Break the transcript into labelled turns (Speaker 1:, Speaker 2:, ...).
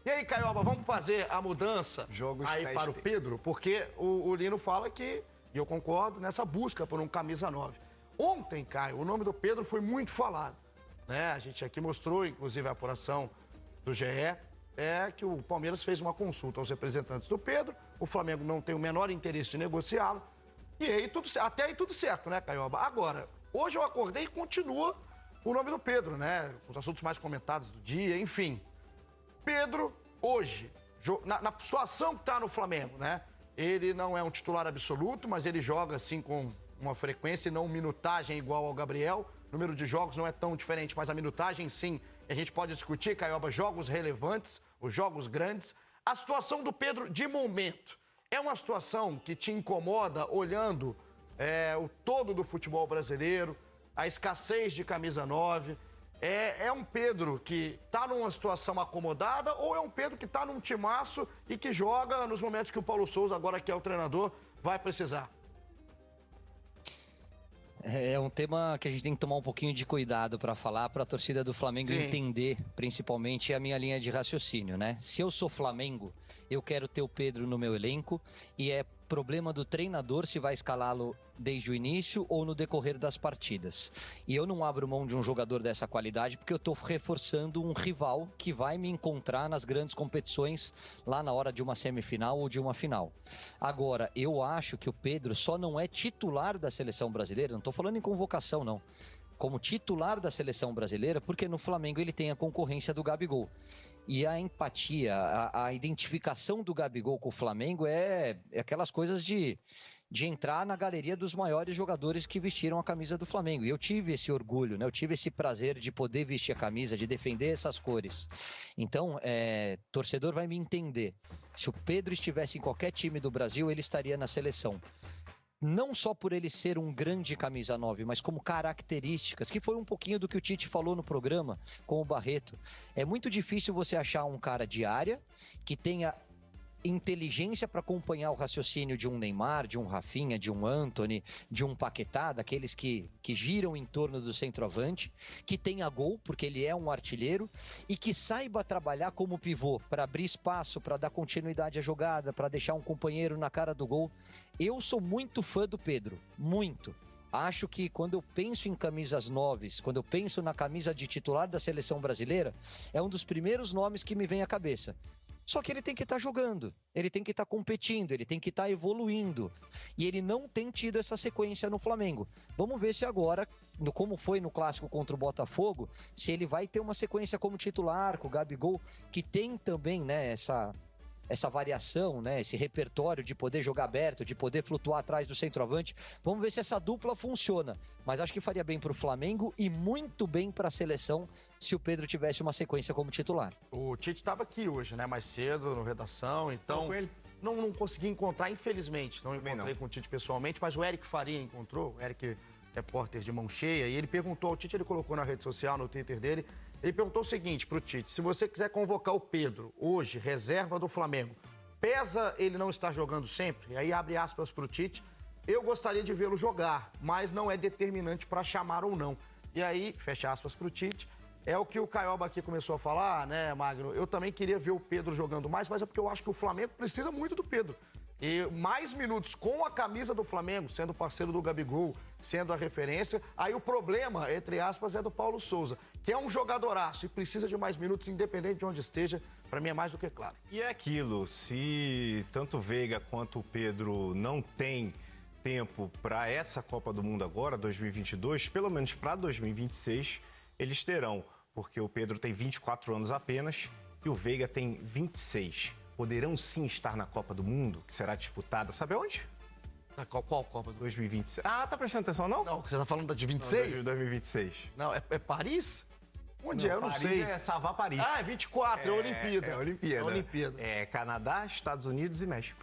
Speaker 1: E aí, Caioba, vamos fazer a mudança
Speaker 2: Jogos
Speaker 1: aí
Speaker 2: teste.
Speaker 1: para o Pedro? Porque o Lino fala que, e eu concordo, nessa busca por um camisa 9. Ontem, Caio, o nome do Pedro foi muito falado, né? A gente aqui mostrou, inclusive, a apuração do GE, que o Palmeiras fez uma consulta aos representantes do Pedro, o Flamengo não tem o menor interesse de negociá-lo, e aí até aí tudo certo, né, Caioba? Agora, hoje eu acordei e continua o nome do Pedro, né? Os assuntos mais comentados do dia, enfim. Pedro, hoje, na situação que está no Flamengo, né? Ele não é um titular absoluto, mas ele joga assim com uma frequência e não minutagem igual ao Gabriel. O número de jogos não é tão diferente, mas a minutagem sim. A gente pode discutir, Caioba, jogos relevantes, os jogos grandes. A situação do Pedro de momento é uma situação que te incomoda olhando o todo do futebol brasileiro, a escassez de camisa 9. É um Pedro que está numa situação acomodada ou é um Pedro que está num timaço e que joga nos momentos que o Paulo Souza, agora que é o treinador, vai precisar?
Speaker 3: É um tema que a gente tem que tomar um pouquinho de cuidado para falar, para a torcida do Flamengo entender, principalmente, a minha linha de raciocínio, né? Se eu sou Flamengo, eu quero ter o Pedro no meu elenco e é problema do treinador se vai escalá-lo desde o início ou no decorrer das partidas. E eu não abro mão de um jogador dessa qualidade porque eu estou reforçando um rival que vai me encontrar nas grandes competições lá na hora de uma semifinal ou de uma final. Agora, eu acho que o Pedro só não é titular da seleção brasileira, não estou falando em convocação não, como titular da seleção brasileira, porque no Flamengo ele tem a concorrência do Gabigol. E a empatia, a identificação do Gabigol com o Flamengo é aquelas coisas de entrar na galeria dos maiores jogadores que vestiram a camisa do Flamengo. E eu tive esse orgulho, né? Eu tive esse prazer de poder vestir a camisa, de defender essas cores. Então, torcedor vai me entender. Se o Pedro estivesse em qualquer time do Brasil, ele estaria na seleção. Não só por ele ser um grande camisa 9, mas como características, que foi um pouquinho do que o Tite falou no programa com o Barreto. É muito difícil você achar um cara de área que tenha inteligência para acompanhar o raciocínio de um Neymar, de um Rafinha, de um Antony, de um Paquetá, daqueles que giram em torno do centroavante, que tenha gol, porque ele é um artilheiro, e que saiba trabalhar como pivô, para abrir espaço, para dar continuidade à jogada, para deixar um companheiro na cara do gol. Eu sou muito fã do Pedro, muito. Acho que quando eu penso em camisas 9, quando eu penso na camisa de titular da seleção brasileira, é um dos primeiros nomes que me vem à cabeça. Só que ele tem que estar jogando, ele tem que estar competindo, ele tem que estar evoluindo. E ele não tem tido essa sequência no Flamengo. Vamos ver se agora, como foi no clássico contra o Botafogo, se ele vai ter uma sequência como titular, com o Gabigol, que tem também, né, essa variação, né, esse repertório de poder jogar aberto, de poder flutuar atrás do centroavante. Vamos ver se essa dupla funciona. Mas acho que faria bem para o Flamengo e muito bem para a seleção se o Pedro tivesse uma sequência como titular.
Speaker 1: O Tite estava aqui hoje, né, mais cedo, no redação, então
Speaker 2: Com ele?
Speaker 1: não consegui encontrar, infelizmente. Não encontrei com o Tite pessoalmente, mas o Eric Faria encontrou, o Eric, repórter de mão cheia, e ele perguntou ao Tite, ele colocou na rede social, no Twitter dele, ele perguntou o seguinte pro Tite: se você quiser convocar o Pedro hoje, reserva do Flamengo, pesa ele não estar jogando sempre? E aí abre aspas pro Tite: eu gostaria de vê-lo jogar, mas não é determinante para chamar ou não. E aí, fecha aspas pro Tite, é o que o Caioba aqui começou a falar, né, Magno? Eu também queria ver o Pedro jogando mais, mas é porque eu acho que o Flamengo precisa muito do Pedro. E mais minutos com a camisa do Flamengo, sendo parceiro do Gabigol, sendo a referência. Aí o problema, entre aspas, é do Paulo Souza, que é um jogadoraço e precisa de mais minutos, independente de onde esteja. Para mim é mais do que claro.
Speaker 2: E é aquilo, se tanto o Veiga quanto o Pedro não têm tempo para essa Copa do Mundo agora, 2022, pelo menos para 2026, eles terão. Porque o Pedro tem 24 anos apenas e o Veiga tem 26. Poderão sim estar na Copa do Mundo, que será disputada, sabe onde?
Speaker 1: Qual Copa do Mundo?
Speaker 2: 2026. Ah, tá prestando atenção, não?
Speaker 1: Não, você tá falando da de 26?
Speaker 2: Não, 2026.
Speaker 1: Não, é Paris? Onde
Speaker 2: não,
Speaker 1: eu não
Speaker 2: Paris
Speaker 1: sei.
Speaker 2: É Savá Paris.
Speaker 1: Ah, é 24, é Olimpíada.
Speaker 2: É Olimpíada.
Speaker 1: É Olimpíada.
Speaker 2: É Canadá, Estados Unidos e México.